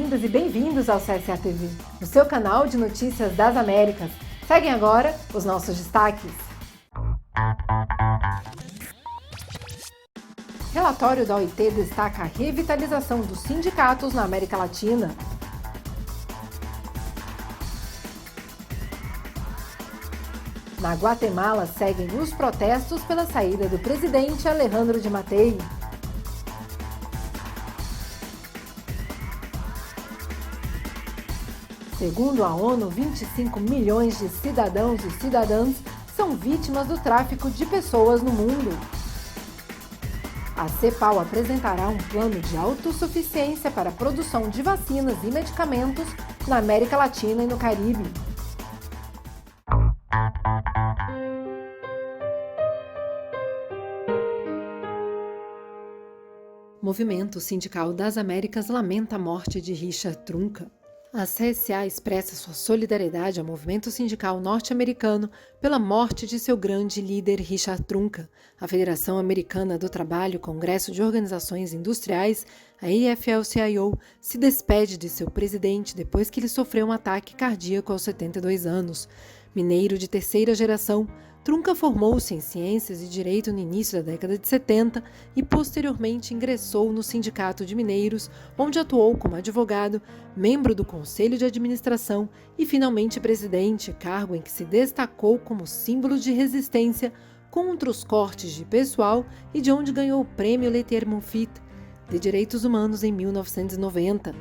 bem-vindas e bem-vindos ao CSA TV, o seu canal de notícias das Américas. Seguem agora os nossos destaques. Relatório da OIT destaca a revitalização dos sindicatos na América Latina. Na Guatemala, seguem os protestos pela saída do presidente Alejandro de Matei. Segundo a ONU, 25 milhões de cidadãos e cidadãs são vítimas do tráfico de pessoas no mundo. A CEPAL apresentará um plano de autossuficiência para a produção de vacinas e medicamentos na América Latina e no Caribe. Movimento Sindical das Américas lamenta a morte de Richard Trunca. A CSA expressa sua solidariedade ao movimento sindical norte-americano pela morte de seu grande líder Richard Trunca. A Federação Americana do Trabalho, Congresso de Organizações Industriais, a AFL-CIO, se despede de seu presidente depois que ele sofreu um ataque cardíaco aos 72 anos. Mineiro de terceira geração, Trunca formou-se em Ciências e Direito no início da década de 70 e posteriormente ingressou no Sindicato de Mineiros, onde atuou como advogado, membro do Conselho de Administração e finalmente presidente, cargo em que se destacou como símbolo de resistência contra os cortes de pessoal e de onde ganhou o Prêmio Letterman-Fit de Direitos Humanos em 1990.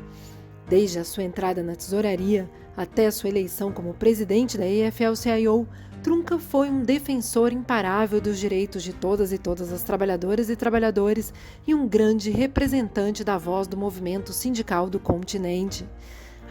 Desde a sua entrada na tesouraria até a sua eleição como presidente da AFL-CIO, Trunca foi um defensor imparável dos direitos de todas e todas as trabalhadoras e trabalhadores e um grande representante da voz do movimento sindical do continente.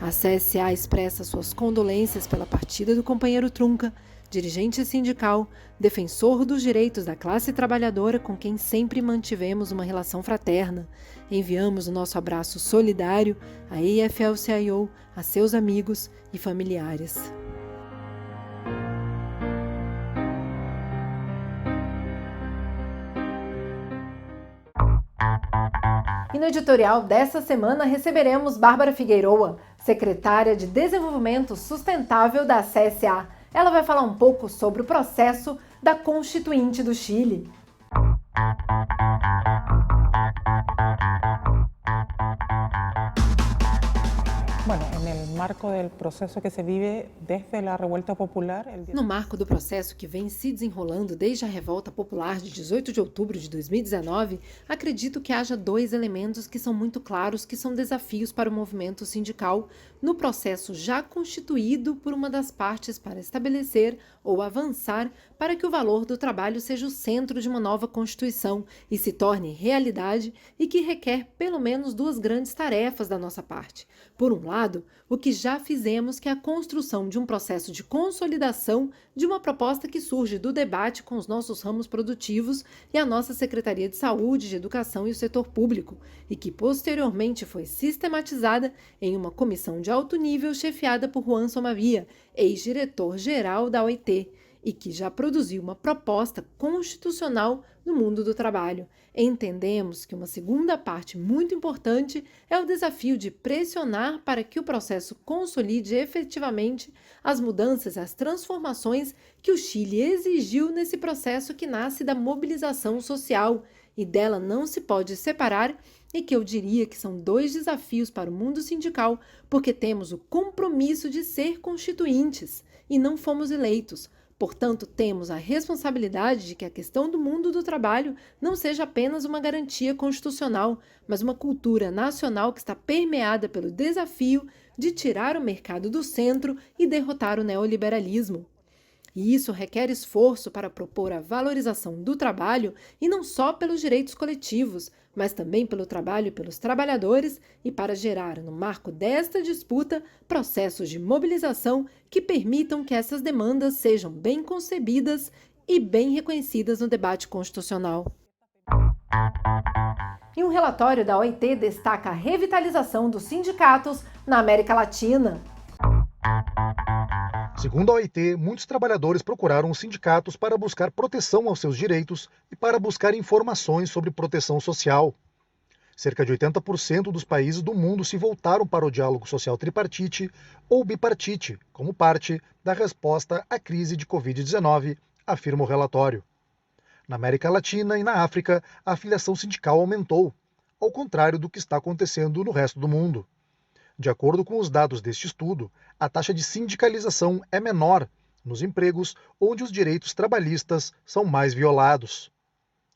A CSA expressa suas condolências pela partida do companheiro Trunca, dirigente sindical, defensor dos direitos da classe trabalhadora com quem sempre mantivemos uma relação fraterna. Enviamos o nosso abraço solidário à AFL-CIO, a seus amigos e familiares. E no editorial dessa semana receberemos Bárbara Figueroa, secretária de Desenvolvimento Sustentável da CSA. Ela vai falar um pouco sobre o processo da Constituinte do Chile. No marco do processo que vem se desenrolando desde a revolta popular de 18 de outubro de 2019, acredito que haja dois elementos que são muito claros que são desafios para o movimento sindical no processo já constituído por uma das partes para estabelecer ou avançar para que o valor do trabalho seja o centro de uma nova Constituição e se torne realidade e que requer pelo menos duas grandes tarefas da nossa parte. Por um lado, o que já fizemos, que é a construção de um processo de consolidação de uma proposta que surge do debate com os nossos ramos produtivos e a nossa Secretaria de Saúde, de Educação e o setor público, e que posteriormente foi sistematizada em uma comissão de alto nível chefiada por Juan Somavia, ex-diretor-geral da OIT, e que já produziu uma proposta constitucional no mundo do trabalho. Entendemos que uma segunda parte muito importante é o desafio de pressionar para que o processo consolide efetivamente as mudanças e as transformações que o Chile exigiu nesse processo que nasce da mobilização social e dela não se pode separar e que eu diria que são dois desafios para o mundo sindical, porque temos o compromisso de ser constituintes e não fomos eleitos. Portanto, temos a responsabilidade de que a questão do mundo do trabalho não seja apenas uma garantia constitucional, mas uma cultura nacional que está permeada pelo desafio de tirar o mercado do centro e derrotar o neoliberalismo. E isso requer esforço para propor a valorização do trabalho e não só pelos direitos coletivos, mas também pelo trabalho e pelos trabalhadores e para gerar, no marco desta disputa, processos de mobilização que permitam que essas demandas sejam bem concebidas e bem reconhecidas no debate constitucional. E um relatório da OIT destaca a revitalização dos sindicatos na América Latina. Segundo a OIT, muitos trabalhadores procuraram os sindicatos para buscar proteção aos seus direitos e para buscar informações sobre proteção social. Cerca de 80% dos países do mundo se voltaram para o diálogo social tripartite ou bipartite, como parte da resposta à crise de Covid-19, afirma o relatório. Na América Latina e na África, a filiação sindical aumentou, ao contrário do que está acontecendo no resto do mundo. De acordo com os dados deste estudo, a taxa de sindicalização é menor nos empregos onde os direitos trabalhistas são mais violados.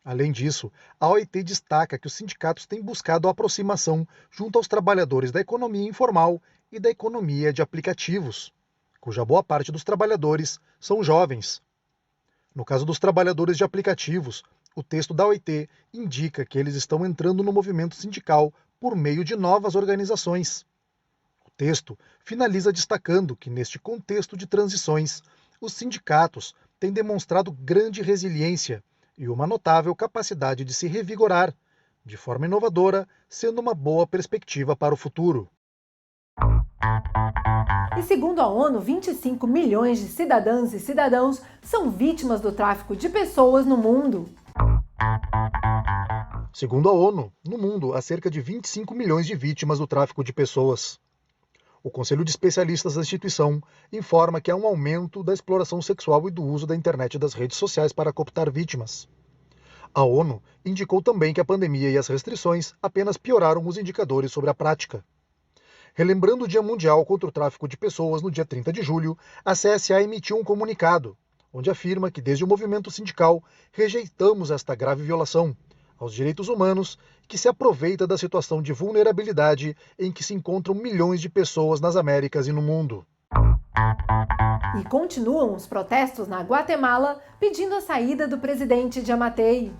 Além disso, a OIT destaca que os sindicatos têm buscado a aproximação junto aos trabalhadores da economia informal e da economia de aplicativos, cuja boa parte dos trabalhadores são jovens. No caso dos trabalhadores de aplicativos, o texto da OIT indica que eles estão entrando no movimento sindical por meio de novas organizações. O texto finaliza destacando que, neste contexto de transições, os sindicatos têm demonstrado grande resiliência e uma notável capacidade de se revigorar, de forma inovadora, sendo uma boa perspectiva para o futuro. E segundo a ONU, 25 milhões de cidadãs e cidadãos são vítimas do tráfico de pessoas no mundo. Segundo a ONU, no mundo há cerca de 25 milhões de vítimas do tráfico de pessoas. O Conselho de Especialistas da instituição informa que há um aumento da exploração sexual e do uso da internet e das redes sociais para cooptar vítimas. A ONU indicou também que a pandemia e as restrições apenas pioraram os indicadores sobre a prática. Relembrando o Dia Mundial contra o Tráfico de Pessoas no dia 30 de julho, a CSA emitiu um comunicado, onde afirma que desde o movimento sindical rejeitamos esta grave violação aos direitos humanos que se aproveita da situação de vulnerabilidade em que se encontram milhões de pessoas nas Américas e no mundo. E continuam os protestos na Guatemala pedindo a saída do presidente Yamatei.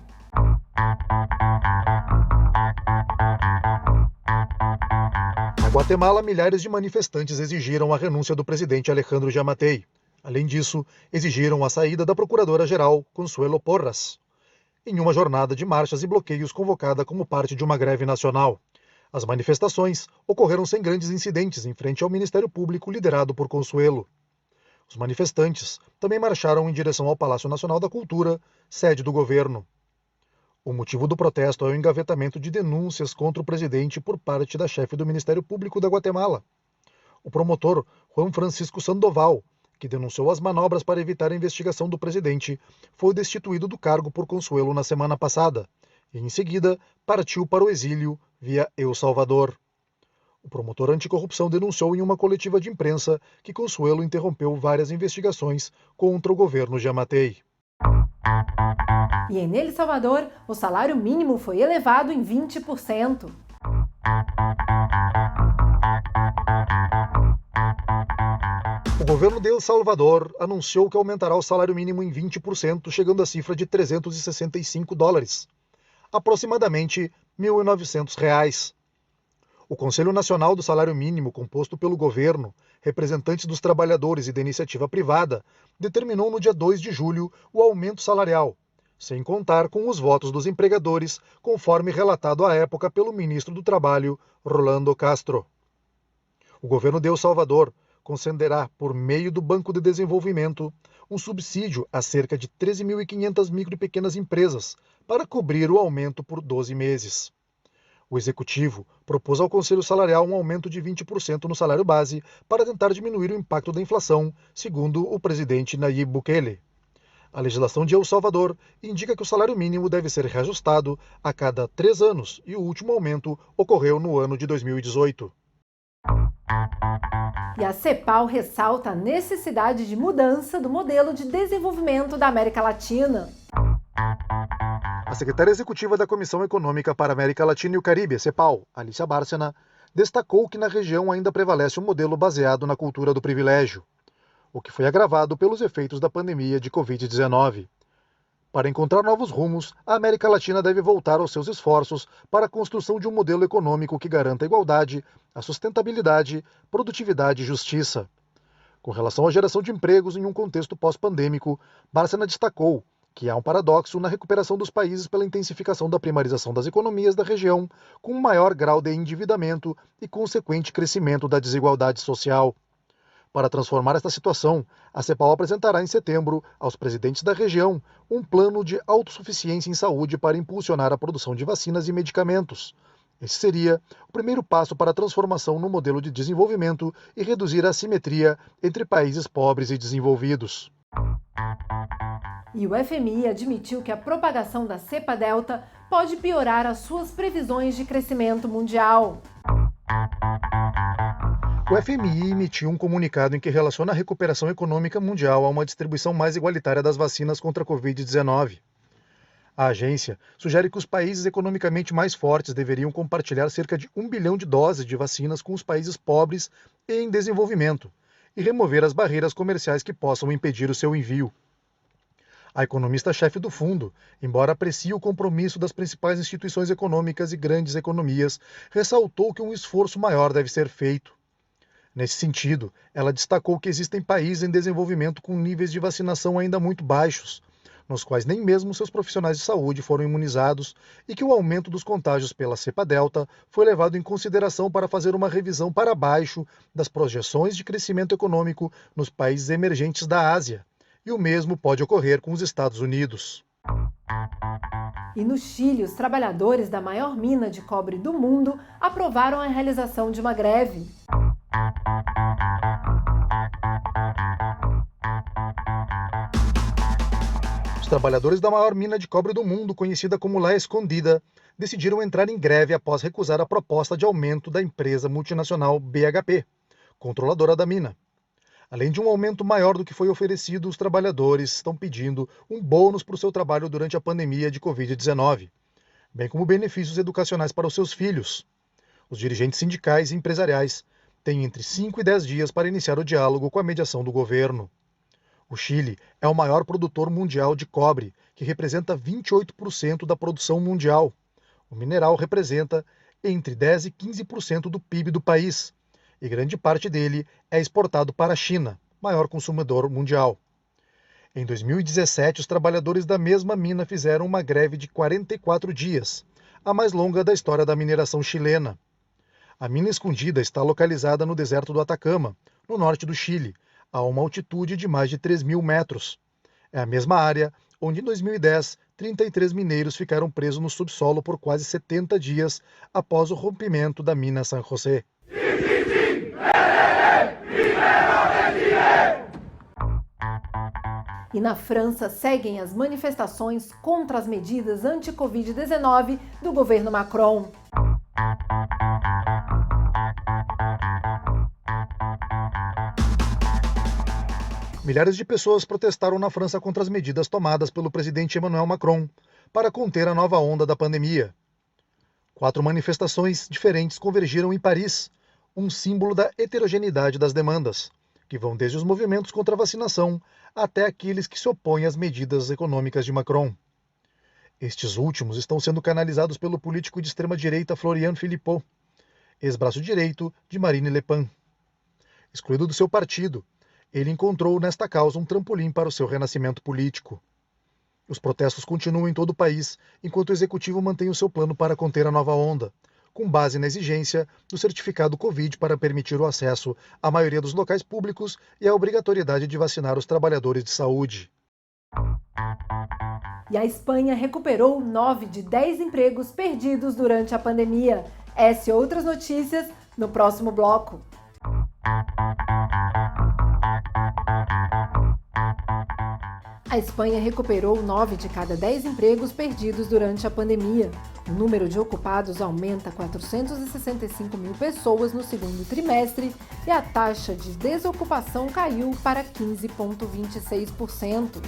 Na Guatemala, milhares de manifestantes exigiram a renúncia do presidente Alejandro Yamatei. Além disso, exigiram a saída da procuradora-geral Consuelo Porras, em uma jornada de marchas e bloqueios convocada como parte de uma greve nacional. As manifestações ocorreram sem grandes incidentes em frente ao Ministério Público liderado por Consuelo. Os manifestantes também marcharam em direção ao Palácio Nacional da Cultura, sede do governo. O motivo do protesto é o engavetamento de denúncias contra o presidente por parte da chefe do Ministério Público da Guatemala. O promotor Juan Francisco Sandoval, que denunciou as manobras para evitar a investigação do presidente, foi destituído do cargo por Consuelo na semana passada e, em seguida, partiu para o exílio via El Salvador. O promotor anticorrupção denunciou em uma coletiva de imprensa que Consuelo interrompeu várias investigações contra o governo Yamatei. E em El Salvador, o salário mínimo foi elevado em 20%. O governo de El Salvador anunciou que aumentará o salário mínimo em 20%, chegando à cifra de $365, aproximadamente R$ 1.900. O Conselho Nacional do Salário Mínimo, composto pelo governo, representantes dos trabalhadores e da iniciativa privada, determinou no dia 2 de julho o aumento salarial, sem contar com os votos dos empregadores, conforme relatado à época pelo ministro do Trabalho, Rolando Castro. O governo de El Salvador concederá, por meio do Banco de Desenvolvimento, um subsídio a cerca de 13.500 micro e pequenas empresas para cobrir o aumento por 12 meses. O executivo propôs ao Conselho Salarial um aumento de 20% no salário base para tentar diminuir o impacto da inflação, segundo o presidente Nayib Bukele. A legislação de El Salvador indica que o salário mínimo deve ser reajustado a cada 3 anos e o último aumento ocorreu no ano de 2018. E a CEPAL ressalta a necessidade de mudança do modelo de desenvolvimento da América Latina. A secretária executiva da Comissão Econômica para a América Latina e o Caribe, CEPAL, Alicia Bárcena, destacou que na região ainda prevalece um modelo baseado na cultura do privilégio, o que foi agravado pelos efeitos da pandemia de Covid-19. Para encontrar novos rumos, a América Latina deve voltar aos seus esforços para a construção de um modelo econômico que garanta a igualdade, a sustentabilidade, produtividade e justiça. Com relação à geração de empregos em um contexto pós-pandêmico, Bárcena destacou que há um paradoxo na recuperação dos países pela intensificação da primarização das economias da região, com um maior grau de endividamento e consequente crescimento da desigualdade social. Para transformar esta situação, a CEPAL apresentará em setembro aos presidentes da região um plano de autossuficiência em saúde para impulsionar a produção de vacinas e medicamentos, Esse seria o primeiro passo para a transformação no modelo de desenvolvimento e reduzir a assimetria entre países pobres e desenvolvidos. E o FMI admitiu que a propagação da cepa Delta pode piorar as suas previsões de crescimento mundial. O FMI emitiu um comunicado em que relaciona a recuperação econômica mundial a uma distribuição mais igualitária das vacinas contra a Covid-19. A agência sugere que os países economicamente mais fortes deveriam compartilhar cerca de 1 bilhão de doses de vacinas com os países pobres e em desenvolvimento, e remover as barreiras comerciais que possam impedir o seu envio. A economista-chefe do fundo, embora aprecie o compromisso das principais instituições econômicas e grandes economias, ressaltou que um esforço maior deve ser feito. Nesse sentido, ela destacou que existem países em desenvolvimento com níveis de vacinação ainda muito baixos, nos quais nem mesmo seus profissionais de saúde foram imunizados, e que o aumento dos contágios pela cepa Delta foi levado em consideração para fazer uma revisão para baixo das projeções de crescimento econômico nos países emergentes da Ásia. E o mesmo pode ocorrer com os Estados Unidos. E no Chile, os trabalhadores da maior mina de cobre do mundo aprovaram a realização de uma greve. Os trabalhadores da maior mina de cobre do mundo, conhecida como La Escondida, decidiram entrar em greve após recusar a proposta de aumento da empresa multinacional BHP, controladora da mina. Além de um aumento maior do que foi oferecido, os trabalhadores estão pedindo um bônus para o seu trabalho durante a pandemia de Covid-19, bem como benefícios educacionais para os seus filhos. Os dirigentes sindicais e empresariais têm entre 5 e 10 dias para iniciar o diálogo com a mediação do governo. O Chile é o maior produtor mundial de cobre, que representa 28% da produção mundial. O mineral representa entre 10 e 15% do PIB do país, e grande parte dele é exportado para a China, maior consumidor mundial. Em 2017, os trabalhadores da mesma mina fizeram uma greve de 44 dias, a mais longa da história da mineração chilena. A mina escondida está localizada no deserto do Atacama, no norte do Chile, a uma altitude de mais de 3.000 metros. É a mesma área onde, em 2010, 33 mineiros ficaram presos no subsolo por quase 70 dias após o rompimento da mina San José. E na França seguem as manifestações contra as medidas anti-Covid-19 do governo Macron. Milhares de pessoas protestaram na França contra as medidas tomadas pelo presidente Emmanuel Macron para conter a nova onda da pandemia. 4 manifestações diferentes convergiram em Paris, um símbolo da heterogeneidade das demandas, que vão desde os movimentos contra a vacinação até aqueles que se opõem às medidas econômicas de Macron. Estes últimos estão sendo canalizados pelo político de extrema-direita Florian Philippot, ex-braço direito de Marine Le Pen. Excluído do seu partido, ele encontrou nesta causa um trampolim para o seu renascimento político. Os protestos continuam em todo o país, enquanto o executivo mantém o seu plano para conter a nova onda, com base na exigência do certificado Covid para permitir o acesso à maioria dos locais públicos e a obrigatoriedade de vacinar os trabalhadores de saúde. E a Espanha recuperou 9 de 10 empregos perdidos durante a pandemia. Essa e outras notícias no próximo bloco. A Espanha recuperou 9 de cada 10 empregos perdidos durante a pandemia. O número de ocupados aumenta 465 mil pessoas no segundo trimestre e a taxa de desocupação caiu para 15,26%.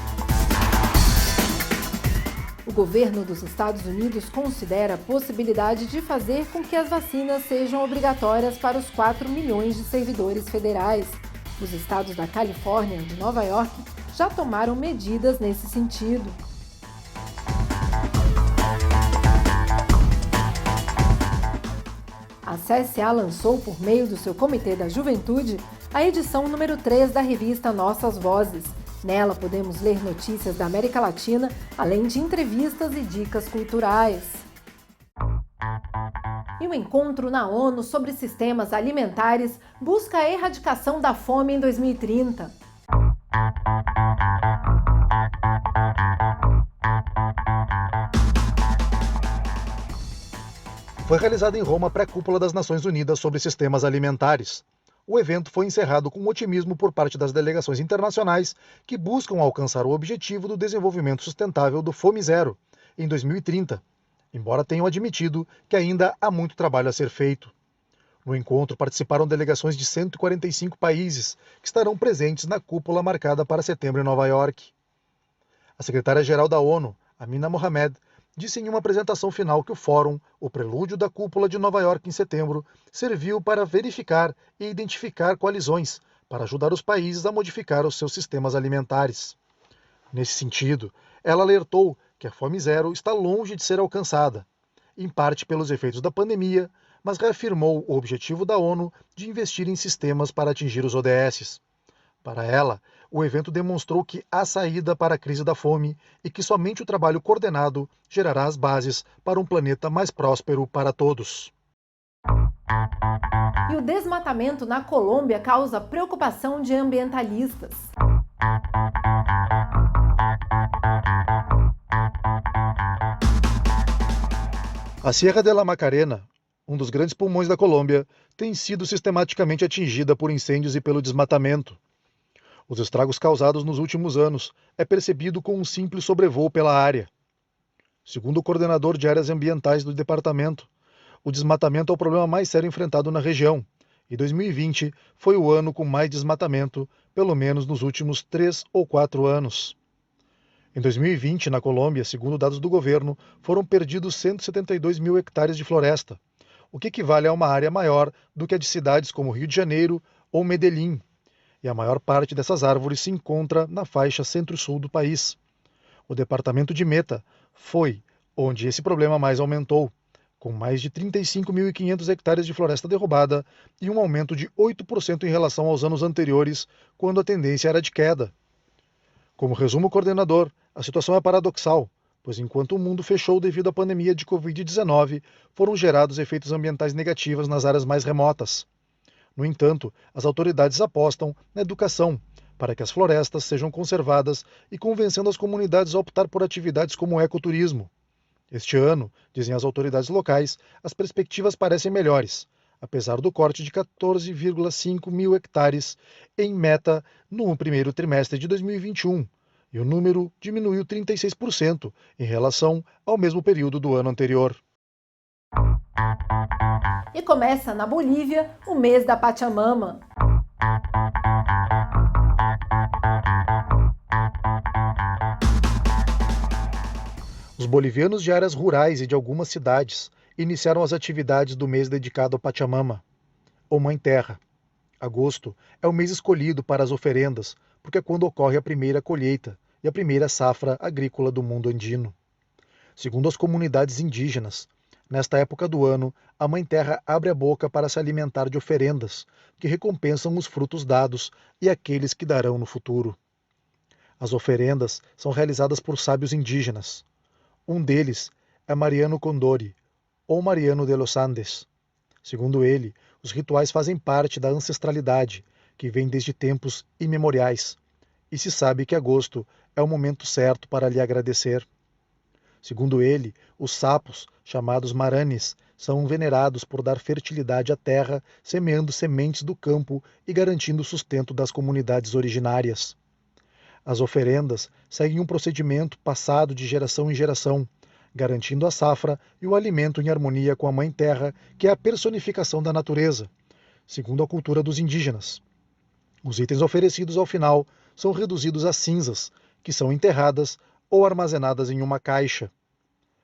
O governo dos Estados Unidos considera a possibilidade de fazer com que as vacinas sejam obrigatórias para os 4 milhões de servidores federais. Os estados da Califórnia e de Nova York já tomaram medidas nesse sentido. A CSA lançou, por meio do seu Comitê da Juventude, a edição número 3 da revista Nossas Vozes. Nela podemos ler notícias da América Latina, além de entrevistas e dicas culturais. E o encontro na ONU sobre sistemas alimentares busca a erradicação da fome em 2030. Foi realizada em Roma a pré-cúpula das Nações Unidas sobre sistemas alimentares. O evento foi encerrado com otimismo por parte das delegações internacionais que buscam alcançar o objetivo do desenvolvimento sustentável do Fome Zero em 2030, embora tenham admitido que ainda há muito trabalho a ser feito. No encontro participaram delegações de 145 países que estarão presentes na cúpula marcada para setembro em Nova York. A secretária-geral da ONU, Amina Mohamed, disse em uma apresentação final que o fórum, o prelúdio da cúpula de Nova York em setembro, serviu para verificar e identificar coalizões para ajudar os países a modificar os seus sistemas alimentares. Nesse sentido, ela alertou que a fome zero está longe de ser alcançada, em parte pelos efeitos da pandemia, mas reafirmou o objetivo da ONU de investir em sistemas para atingir os ODS. Para ela, o evento demonstrou que há saída para a crise da fome e que somente o trabalho coordenado gerará as bases para um planeta mais próspero para todos. E o desmatamento na Colômbia causa preocupação de ambientalistas. A Sierra de la Macarena, um dos grandes pulmões da Colômbia, tem sido sistematicamente atingida por incêndios e pelo desmatamento. Os estragos causados nos últimos anos é percebido com um simples sobrevoo pela área. Segundo o coordenador de áreas ambientais do departamento, o desmatamento é o problema mais sério enfrentado na região, e 2020 foi o ano com mais desmatamento, pelo menos nos últimos 3 ou 4 anos. Em 2020, na Colômbia, segundo dados do governo, foram perdidos 172 mil hectares de floresta, o que equivale a uma área maior do que a de cidades como Rio de Janeiro ou Medellín, e a maior parte dessas árvores se encontra na faixa centro-sul do país. O departamento de Meta foi onde esse problema mais aumentou, com mais de 35.500 hectares de floresta derrubada e um aumento de 8% em relação aos anos anteriores, quando a tendência era de queda. Como resumo o coordenador, a situação é paradoxal, pois enquanto o mundo fechou devido à pandemia de Covid-19, foram gerados efeitos ambientais negativos nas áreas mais remotas. No entanto, as autoridades apostam na educação, para que as florestas sejam conservadas e convencendo as comunidades a optar por atividades como o ecoturismo. Este ano, dizem as autoridades locais, as perspectivas parecem melhores, apesar do corte de 14,5 mil hectares em Meta no primeiro trimestre de 2021, e o número diminuiu 36% em relação ao mesmo período do ano anterior. E começa na Bolívia o mês da Pachamama. Os bolivianos de áreas rurais e de algumas cidades iniciaram as atividades do mês dedicado ao Pachamama, ou Mãe Terra. Agosto é o mês escolhido para as oferendas, porque é quando ocorre a primeira colheita e a primeira safra agrícola do mundo andino. Segundo as comunidades indígenas, nesta época do ano, a Mãe Terra abre a boca para se alimentar de oferendas, que recompensam os frutos dados e aqueles que darão no futuro. As oferendas são realizadas por sábios indígenas. Um deles é Mariano Condori, ou Mariano de los Andes. Segundo ele, os rituais fazem parte da ancestralidade, que vem desde tempos imemoriais, e se sabe que agosto é o momento certo para lhe agradecer. Segundo ele, os sapos, chamados maranes, são venerados por dar fertilidade à terra, semeando sementes do campo e garantindo o sustento das comunidades originárias. As oferendas seguem um procedimento passado de geração em geração, garantindo a safra e o alimento em harmonia com a Mãe Terra, que é a personificação da natureza, segundo a cultura dos indígenas. Os itens oferecidos ao final são reduzidos a cinzas, que são enterradas ou armazenadas em uma caixa.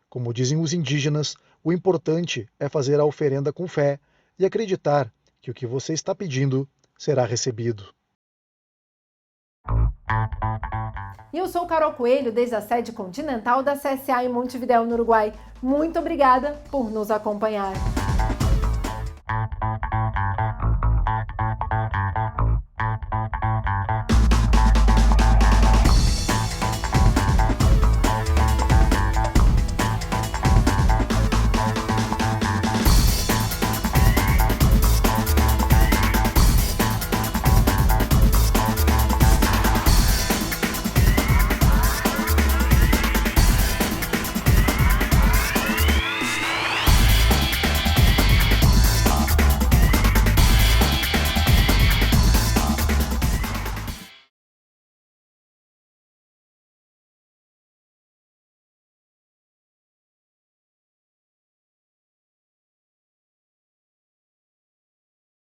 Como dizem os indígenas, o importante é fazer a oferenda com fé e acreditar que o que você está pedindo será recebido. E eu sou Carol Coelho, desde a sede continental da CSA em Montevidéu, no Uruguai. Muito obrigada por nos acompanhar.